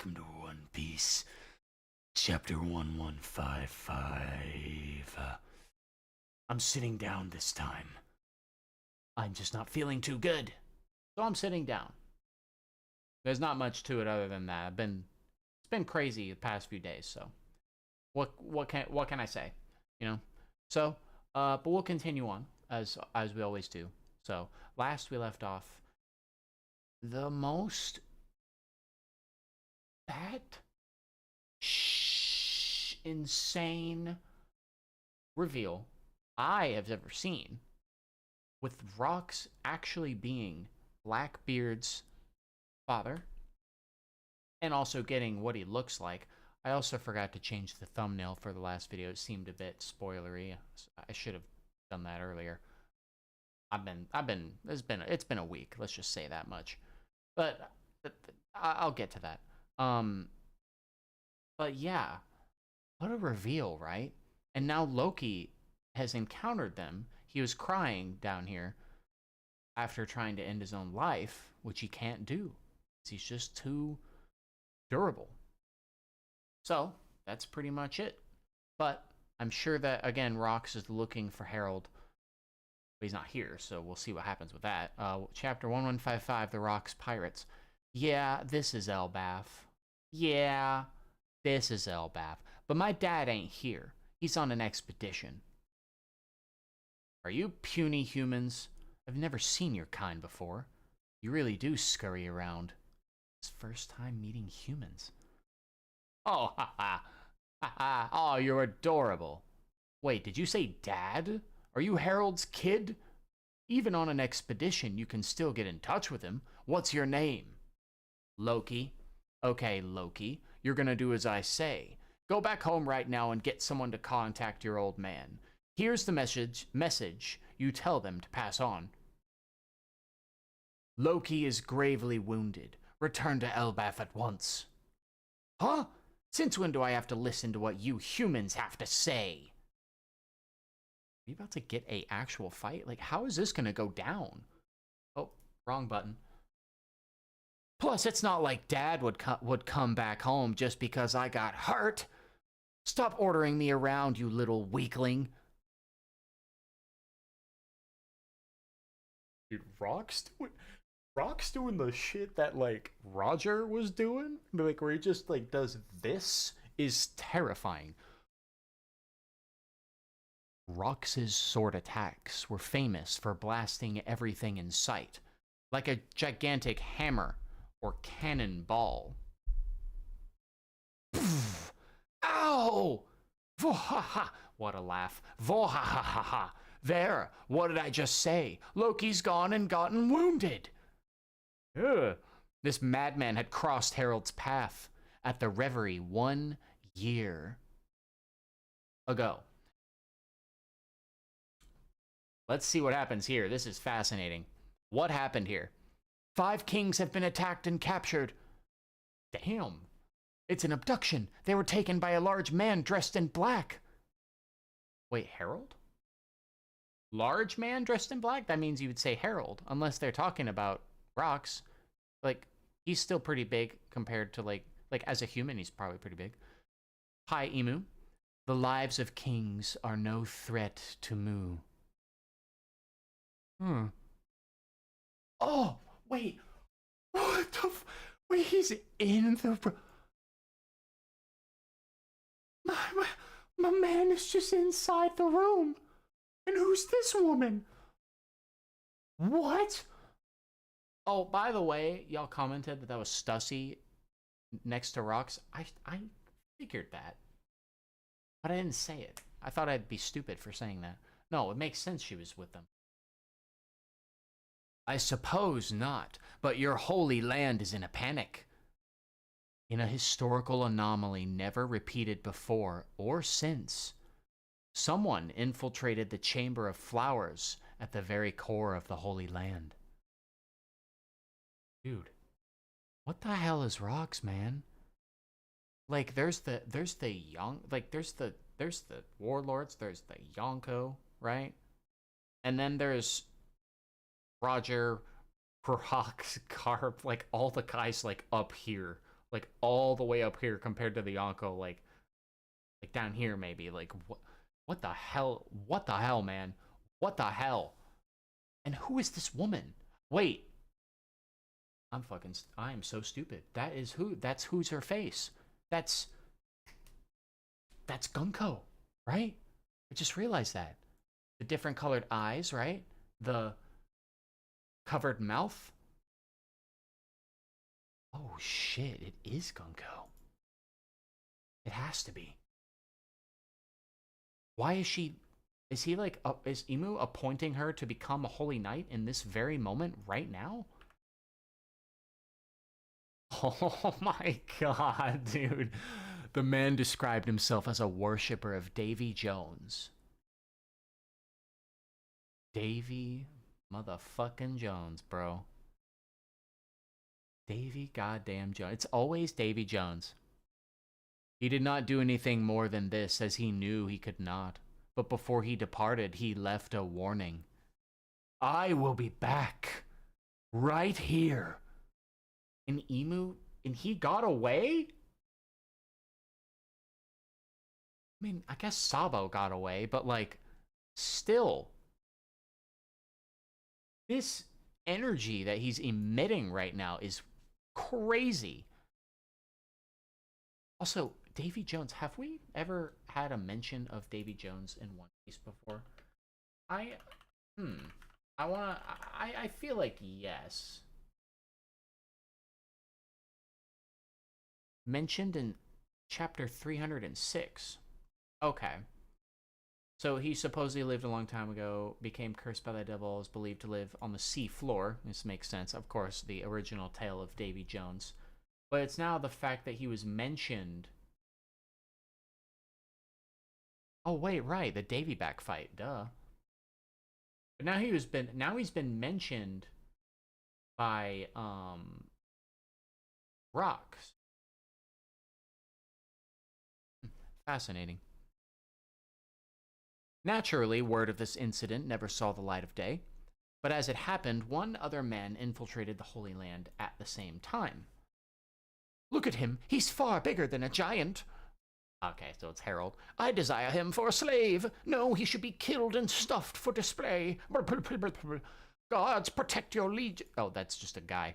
welcome to One Piece, chapter 1155. I'm sitting down this time. I'm just not feeling too good, so I'm sitting down. There's not much to it other than that. It's been crazy the past few days, so what can I say? You know? So, but we'll continue on as we always do. So, last we left off, the most insane reveal I have ever seen, with Rox actually being Blackbeard's father and also getting what he looks like. I also forgot to change the thumbnail for the last video. It seemed a bit spoilery. I should have done that earlier. It's been a week. Let's just say that much. But I'll get to that. But yeah, what a reveal, right? And now Loki has encountered them. He was crying down here after trying to end his own life, which he can't do. He's just too durable. So that's pretty much it. But I'm sure that, again, Rox is looking for Harold. But he's not here, so we'll see what happens with that. Chapter 1155, The Rox Pirates. Yeah, this is Elbaf. Yeah, this is Elbaf. But my dad ain't here. He's on an expedition. Are you puny humans? I've never seen your kind before. You really do scurry around. It's first time meeting humans. Oh, ha. Oh, you're adorable. Wait, did you say dad? Are you Harold's kid? Even on an expedition, you can still get in touch with him. What's your name? Loki. Okay, Loki. You're gonna do as I say. Go back home right now and get someone to contact your old man. Here's the message you tell them to pass on. Loki is gravely wounded. Return to Elbaf at once. Huh? Since when do I have to listen to what you humans have to say? Are you about to get a actual fight? Like, how is this gonna go down? Oh, wrong button. Plus, it's not like Dad would come back home just because I got hurt. Stop ordering me around, you little weakling. Dude, Rock's doing the shit that, like, Roger was doing? Like, where he just, like, does this is terrifying. Rox's sword attacks were famous for blasting everything in sight, like a gigantic hammer or cannonball. Ow! Vohaha! What a laugh. Vohahaha! There, what did I just say? Loki's gone and gotten wounded. Ugh. This madman had crossed Harold's path at the Reverie 1 year ago. Let's see what happens here. This is fascinating. What happened here? 5 kings have been attacked and captured. Damn. It's an abduction. They were taken by a large man dressed in black. Wait, Harold? Large man dressed in black? That means you would say Harold, unless they're talking about Rox. Like, he's still pretty big compared to, like as a human, he's probably pretty big. Hi, Emu. The lives of kings are no threat to Mu. Oh, wait. What the wait, he's in the... My man is just inside the room. And who's this woman? What? Oh, by the way, y'all commented that was Stussy next to Rox. I figured that. But I didn't say it. I thought I'd be stupid for saying that. No, it makes sense she was with them. I suppose not, but your holy land is in a panic. In a historical anomaly never repeated before or since, someone infiltrated the Chamber of Flowers at the very core of the Holy Land. Dude, what the hell is Rox, man? Like, there's the young, like, there's the warlords, there's the Yonko, right? And then there's Roger, Rox, Garp, like all the guys like up here like all the way up here compared to the Yonko, like down here maybe. Like what the hell? What the hell, man? What the hell? And who is this woman? Wait. I am so stupid. That's who's her face. That's Gunko, right? I just realized that. The different colored eyes, right? The covered mouth. Oh shit, it is Gunko. It has to be. Why is she... Is he like... is Imu appointing her to become a holy knight in this very moment right now? Oh my god, dude. The man described himself as a worshiper of Davy Jones. Davy motherfucking Jones, bro. Davy goddamn Jones. It's always Davy Jones. He did not do anything more than this, as he knew he could not. But before he departed, he left a warning. I will be back. Right here. And Imu... And he got away? I mean, I guess Sabo got away, but like... Still... This energy that he's emitting right now is crazy. Also, Davy Jones. Have we ever had a mention of Davy Jones in One Piece before? I feel like yes. Mentioned in chapter 306. Okay. So he supposedly lived a long time ago, became cursed by the devil, is believed to live on the sea floor. This makes sense. Of course, the original tale of Davy Jones. But it's now the fact that he was mentioned. Oh wait, right, the Davy back fight, duh. But now he's been mentioned by Rocks. Fascinating. Naturally, word of this incident never saw the light of day, but as it happened, one other man infiltrated the Holy Land at the same time. Look at him, he's far bigger than a giant. Okay, so it's Harold. I desire him for a slave. No, he should be killed and stuffed for display. Guards, protect your liege. Oh, that's just a guy.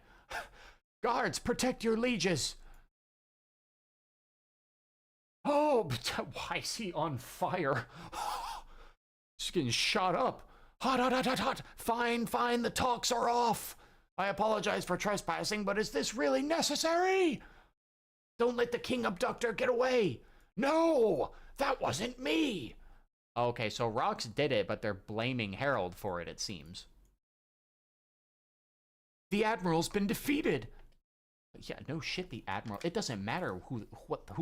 Guards, protect your lieges. Oh, but why is he on fire? He's getting shot up. Hot, hot, hot, hot, hot. Fine, fine, the talks are off. I apologize for trespassing, but is this really necessary? Don't let the king abductor get away. No, that wasn't me. Okay, so Rocks did it, but they're blaming Harold for it, it seems. The Admiral's been defeated. Yeah, no shit, the Admiral. It doesn't matter who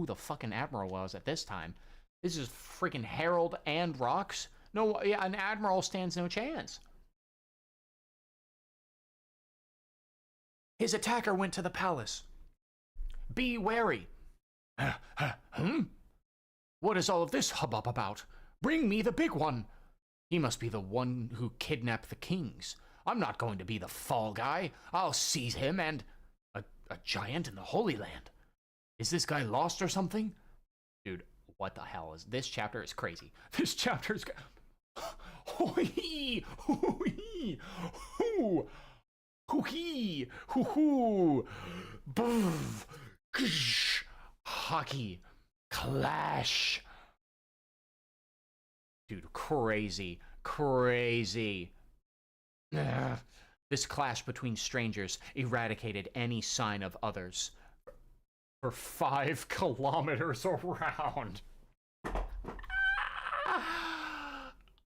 the fucking Admiral was at this time. This is freaking Harold and Rocks. No, yeah, an Admiral stands no chance. His attacker went to the palace. Be wary. What is all of this hubbub about? Bring me the big one. He must be the one who kidnapped the kings. I'm not going to be the fall guy. I'll seize him and... A giant in the Holy Land. Is this guy lost or something? Dude, what the hell is... This chapter is crazy. This chapter is... Hoo-hee! Hoo-hee! Hoo! Hoo-hee! Hoo-hoo! Boof! Ksh! Hockey! Clash! Dude, crazy. Crazy. Ugh. This clash between strangers eradicated any sign of others for 5 kilometers around.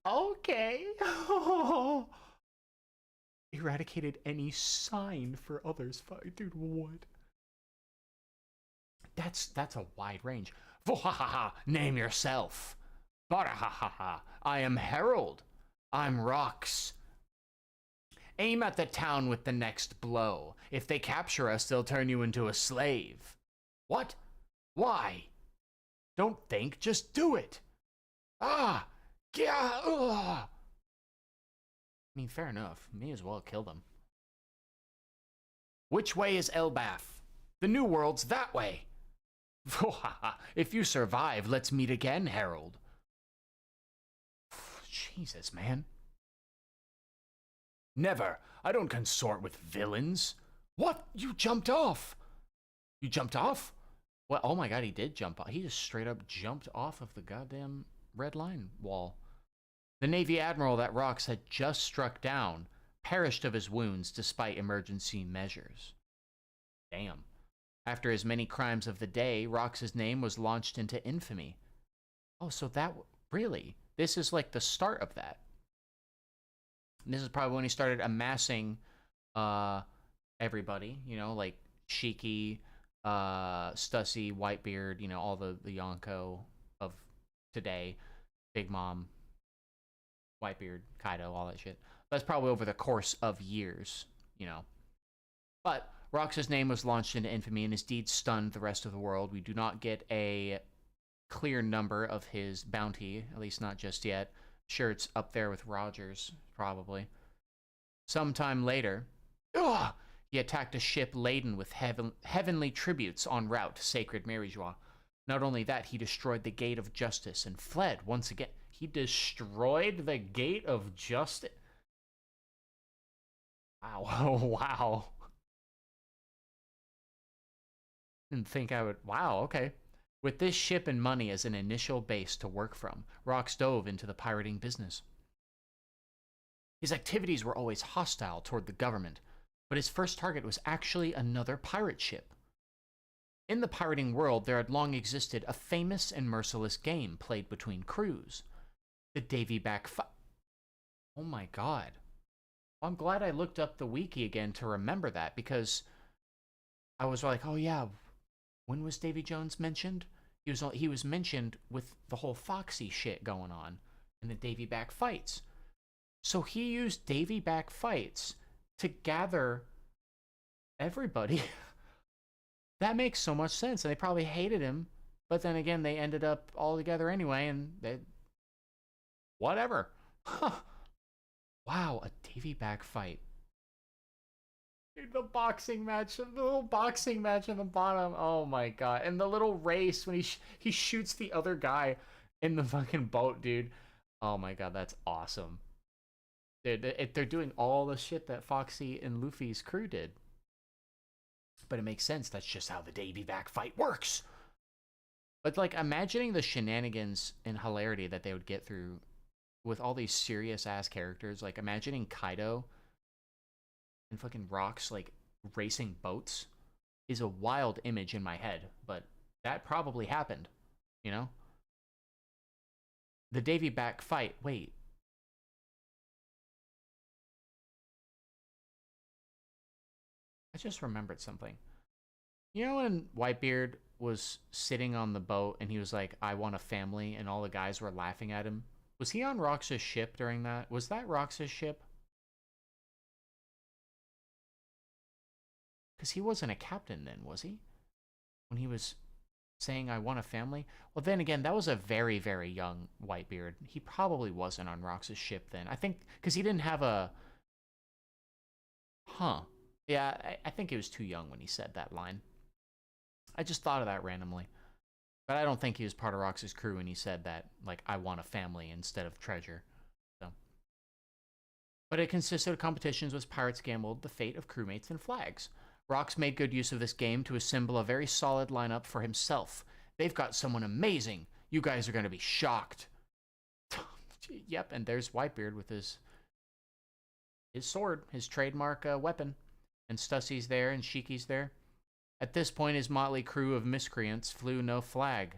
Okay. Eradicated any sign for others. Dude, what? That's a wide range. Vohahaha, name yourself. Barahahaha, I am Harold. I'm Rocks. Aim at the town with the next blow. If they capture us, they'll turn you into a slave. What? Why? Don't think, just do it. Ah! Yeah! I mean, fair enough. May as well kill them. Which way is Elbaf? The new world's that way. If you survive, let's meet again, Harold. Jesus, man. Never. I don't consort with villains. What? You jumped off. You jumped off? Well, oh my god, he did jump off. He just straight up jumped off of the goddamn red line wall. The Navy admiral that Rox had just struck down perished of his wounds despite emergency measures. Damn. After his many crimes of the day, Rox's name was launched into infamy. Oh, so that... Really? This is like the start of that. And this is probably when he started amassing everybody, you know, like Shiki, Stussy, Whitebeard, you know, all the Yonko of today, Big Mom, Whitebeard, Kaido, all that shit. That's probably over the course of years, you know. But Rox's name was launched into infamy and his deeds stunned the rest of the world. We do not get a clear number of his bounty, at least not just yet. Sure, it's up there with Rogers, probably. Sometime later, he attacked a ship laden with heavenly tributes en route to sacred Maryjois. Not only that, he destroyed the Gate of Justice and fled once again. He destroyed the Gate of Justice. Wow. Wow. Didn't think I would... Wow, okay. With this ship and money as an initial base to work from, Rox dove into the pirating business. His activities were always hostile toward the government, but his first target was actually another pirate ship. In the pirating world, there had long existed a famous and merciless game played between crews. The Davy Back Fight. Oh my god. I'm glad I looked up the wiki again to remember that, because I was like, oh yeah, when was Davy Jones mentioned? He was mentioned with the whole Foxy shit going on in the Davy Back Fights. So he used Davy Back Fights to gather everybody. That makes so much sense. And they probably hated him, but then again, they ended up all together anyway, and they... Whatever. Huh. Wow, a Davy Back Fight. Dude, the boxing match, the little boxing match in the bottom. Oh my god. And the little race when he shoots the other guy in the fucking boat, dude. Oh my god, that's awesome. They're doing all the shit that Foxy and Luffy's crew did. But it makes sense. That's just how the Davy Back Fight works. But like, imagining the shenanigans and hilarity that they would get through with all these serious ass characters. Like, imagining Kaido and fucking Rox like racing boats is a wild image in my head, but that probably happened, you know? The Davy Back Fight. Wait. I just remembered something. You know when Whitebeard was sitting on the boat and he was like, I want a family, and all the guys were laughing at him? Was he on Rox's ship during that? Was that Rox's ship? Because he wasn't a captain then, was he? When he was saying, I want a family? Well, then again, that was a very, very young Whitebeard. He probably wasn't on Rox's ship then. I think, because he didn't have a... Huh. Yeah, I think he was too young when he said that line. I just thought of that randomly. But I don't think he was part of Rox's crew when he said that, like, I want a family instead of treasure. So. But it consisted of competitions which pirates gambled the fate of crewmates and flags. Rox made good use of this game to assemble a very solid lineup for himself. They've got someone amazing. You guys are going to be shocked. Yep, and there's Whitebeard with his sword, his trademark weapon. And Stussy's there, and Shiki's there. At this point, his motley crew of miscreants flew no flag.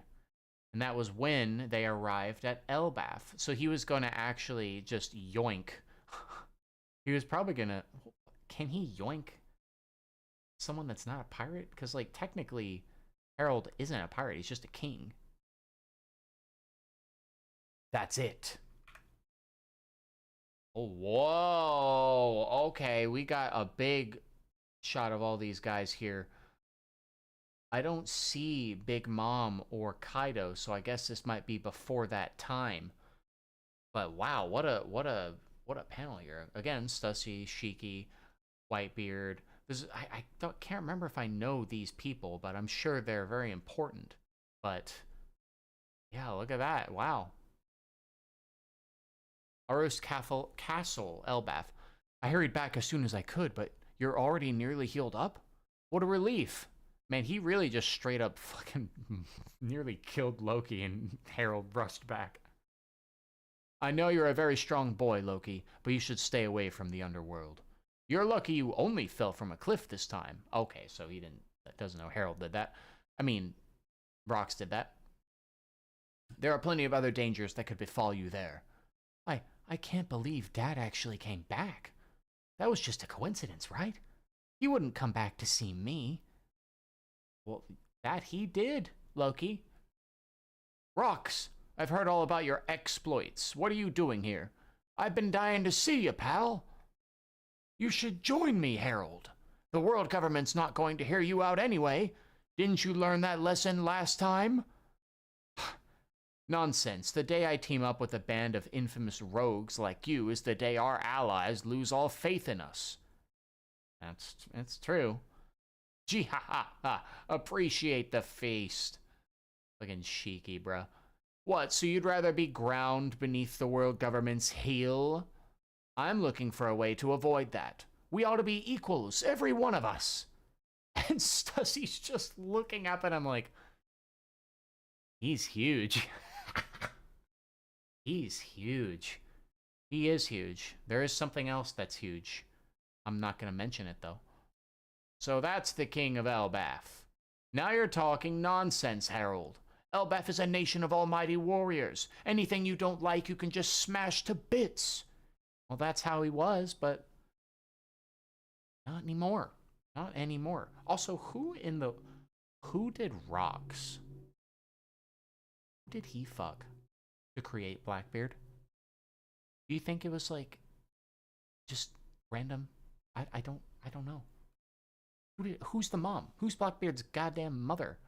And that was when they arrived at Elbaf. So he was going to actually just yoink. He was probably going to... Can he yoink someone that's not a pirate? Because, like, technically, Harold isn't a pirate. He's just a king. That's it. Oh, whoa. Okay, we got a big shot of all these guys here. I don't see Big Mom or Kaido, so I guess this might be before that time. But wow, what a panel here. Again, Stussy, Shiki, Whitebeard, can't remember if I know these people, but I'm sure they're very important. But yeah, look at that. Wow. Aros Castle, Elbath. I hurried back as soon as I could, but you're already nearly healed up? What a relief. Man, he really just straight up fucking nearly killed Loki, and Harold rushed back. I know you're a very strong boy, Loki, but you should stay away from the underworld. You're lucky you only fell from a cliff this time. Okay, so he didn't, that doesn't know Harold did that. I mean, Rox did that. There are plenty of other dangers that could befall you there. I can't believe Dad actually came back. That was just a coincidence, right? He wouldn't come back to see me. Well, that he did, Loki. Rox, I've heard all about your exploits. What are you doing here? I've been dying to see you, pal. You should join me, Harold. The world government's not going to hear you out anyway. Didn't you learn that lesson last time? Nonsense. The day I team up with a band of infamous rogues like you is the day our allies lose all faith in us. That's true. Gee ha ha ha. Appreciate the feast. Fucking cheeky, bruh. What, so you'd rather be ground beneath the world government's heel? I'm looking for a way to avoid that. We ought to be equals, every one of us. And Stussy's just looking up at him like, he's huge. He's huge. He is huge. There is something else that's huge. I'm not going to mention it, though. So that's the king of Elbath. Now you're talking nonsense, Harold. Elbath is a nation of almighty warriors. Anything you don't like, you can just smash to bits. Well, that's how he was, but not anymore. Not anymore. Also, who did Rox? Who did he fuck to create Blackbeard? Do you think it was like just random? I don't know. Who's the mom? Who's Blackbeard's goddamn mother?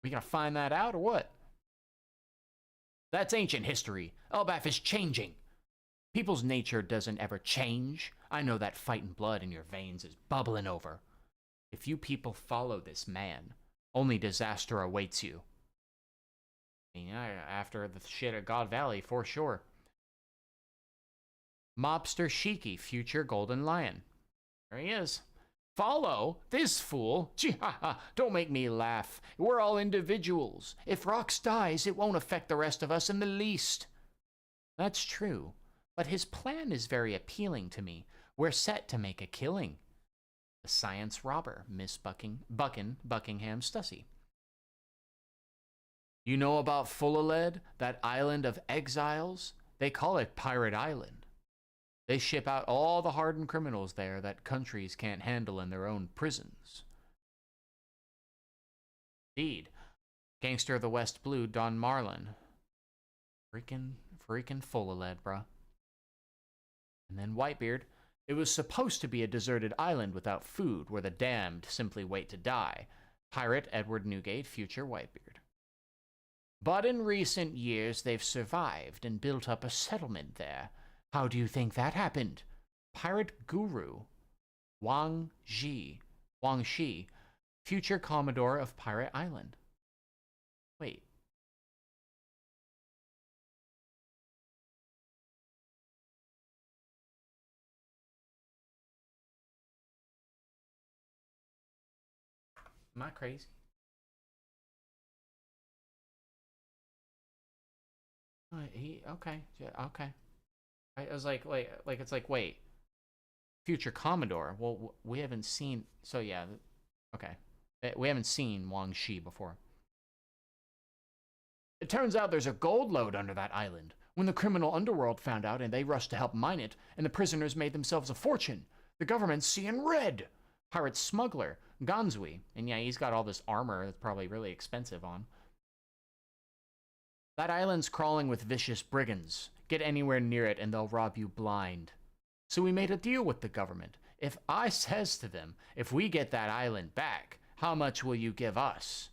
We gonna find that out or what? That's ancient history. Elbath is changing. People's nature doesn't ever change. I know that fighting blood in your veins is bubbling over. If you people follow this man, only disaster awaits you. I mean, after the shit at God Valley, for sure. Mobster Shiki, future Golden Lion. There he is. Follow this fool? Gee ha ha, don't make me laugh. We're all individuals. If Rox dies, it won't affect the rest of us in the least. That's true, but his plan is very appealing to me. We're set to make a killing. The science robber, Miss Buckingham Stussy. You know about Fullaled, that island of exiles? They call it Pirate Island. They ship out all the hardened criminals there that countries can't handle in their own prisons. Indeed. Gangster of the West Blue, Don Marlin. Freaking Fullaled, bruh. And then Whitebeard. It was supposed to be a deserted island without food, where the damned simply wait to die. Pirate Edward Newgate, future Whitebeard. But in recent years, they've survived and built up a settlement there. How do you think that happened? Pirate Guru, Wang Shi, future Commodore of Pirate Island. Wait. Am I crazy? Okay, yeah, okay. I was like, it's like, wait, future Commodore. Well, we haven't seen. So yeah, okay, we haven't seen Wang Shi before. It turns out there's a gold lode under that island. When the criminal underworld found out, and they rushed to help mine it, and the prisoners made themselves a fortune. The government's seeing red. Pirate smuggler Gonzui, and yeah, he's got all this armor that's probably really expensive on. That island's crawling with vicious brigands. Get anywhere near it and they'll rob you blind. So we made a deal with the government. If I says to them, if we get that island back, how much will you give us?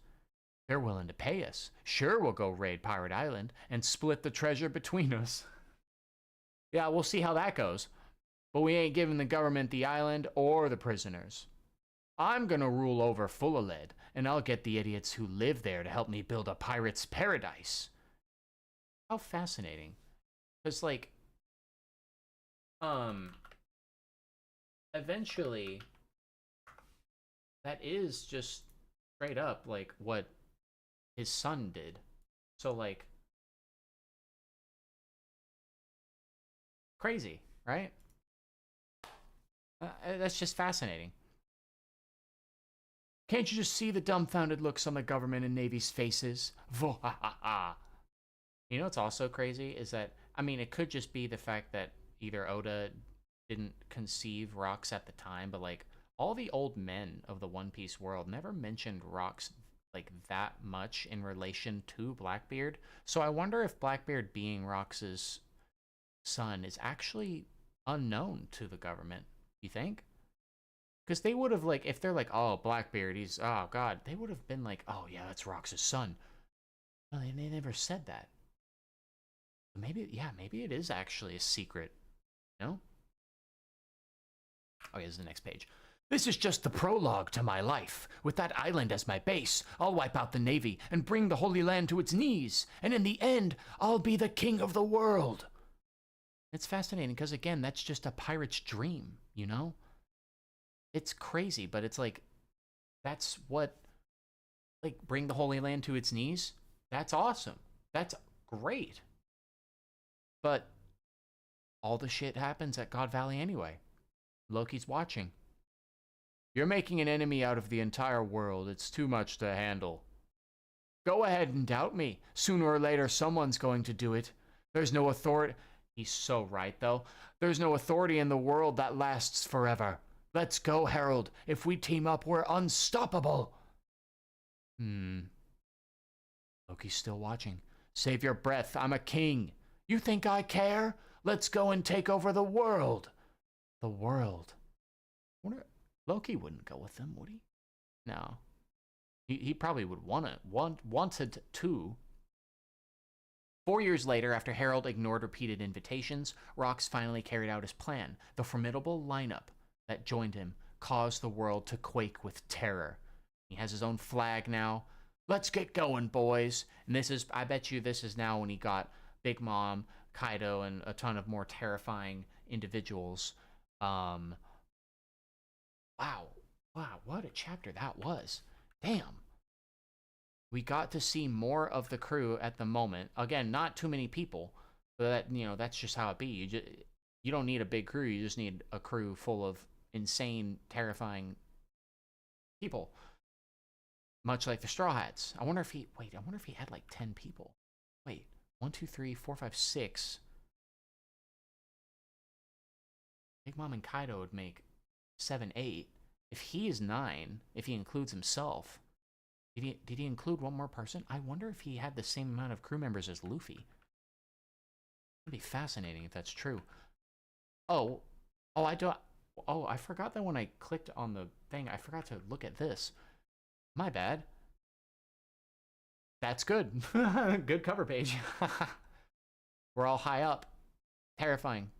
They're willing to pay us. Sure, we'll go raid Pirate Island and split the treasure between us. Yeah, we'll see how that goes. But we ain't giving the government the island or the prisoners. I'm gonna rule over Fullaled, and I'll get the idiots who live there to help me build a pirate's paradise. How fascinating. Because, like, eventually, that is just straight up, like, what his son did. So, like, crazy, right? That's just fascinating. Can't you just see the dumbfounded looks on the government and Navy's faces? Vohahaha. You know what's also crazy is that, I mean, it could just be the fact that either Oda didn't conceive Rocks at the time, but like all the old men of the One Piece world never mentioned Rocks like that much in relation to Blackbeard. So I wonder if Blackbeard being Rox's son is actually unknown to the government. You think? Because they would have, like, if they're like, oh, Blackbeard, he's, oh, God, they would have been like, oh, yeah, that's Rox's son. No, they never said that. Maybe, yeah, maybe it is actually a secret. No? Oh, here's the next page. This is just the prologue to my life. With that island as my base, I'll wipe out the Navy and bring the Holy Land to its knees. And in the end, I'll be the king of the world. It's fascinating because, again, that's just a pirate's dream, you know? It's crazy, but it's like, that's what, like, bring the Holy Land to its knees? That's awesome. That's great. But all the shit happens at God Valley anyway. Loki's watching. You're making an enemy out of the entire world. It's too much to handle. Go ahead and doubt me. Sooner or later, someone's going to do it. There's no authority. He's so right, though. There's no authority in the world that lasts forever. Let's go, Herald. If we team up, we're unstoppable. Loki's still watching. Save your breath. I'm a king. You think I care? Let's go and take over the world. The world. Loki wouldn't go with them, would he? No. He probably would wanted to. 4 years later, after Herald ignored repeated invitations, Rox finally carried out his plan. The formidable lineup that joined him caused the world to quake with terror. He has his own flag now. Let's get going, boys. And this is, I bet you this is now when he got Big Mom, Kaido, and a ton of more terrifying individuals. Wow, what a chapter that was. Damn. We got to see more of the crew at the moment. Again, not too many people, but that, you know, that's just how it be. You don't need a big crew. You just need a crew full of insane, terrifying people. Much like the Straw Hats. I wonder if he had like 10 people. Wait, 1, 2, 3, 4, 5, 6. Big Mom and Kaido would make 7, 8. If he is 9, if he includes himself, did he include one more person? I wonder if he had the same amount of crew members as Luffy. It'd be fascinating if that's true. I forgot that when I clicked on the thing, I forgot to look at this. My bad. That's good. Good cover page. We're all high up. Terrifying.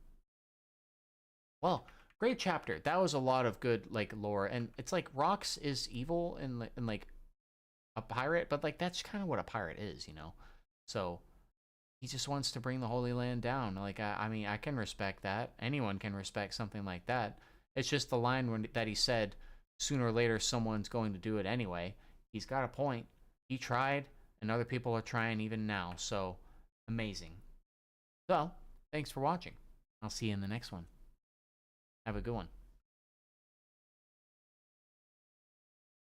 Well, great chapter. That was a lot of good, like, lore. And it's like, Rox is evil and like, a pirate, but, like, that's kind of what a pirate is, you know? So, he just wants to bring the Holy Land down. Like, I mean, I can respect that. Anyone can respect something like that. It's just the line that he said, sooner or later, someone's going to do it anyway. He's got a point. He tried, and other people are trying even now. So, amazing. So, thanks for watching. I'll see you in the next one. Have a good one.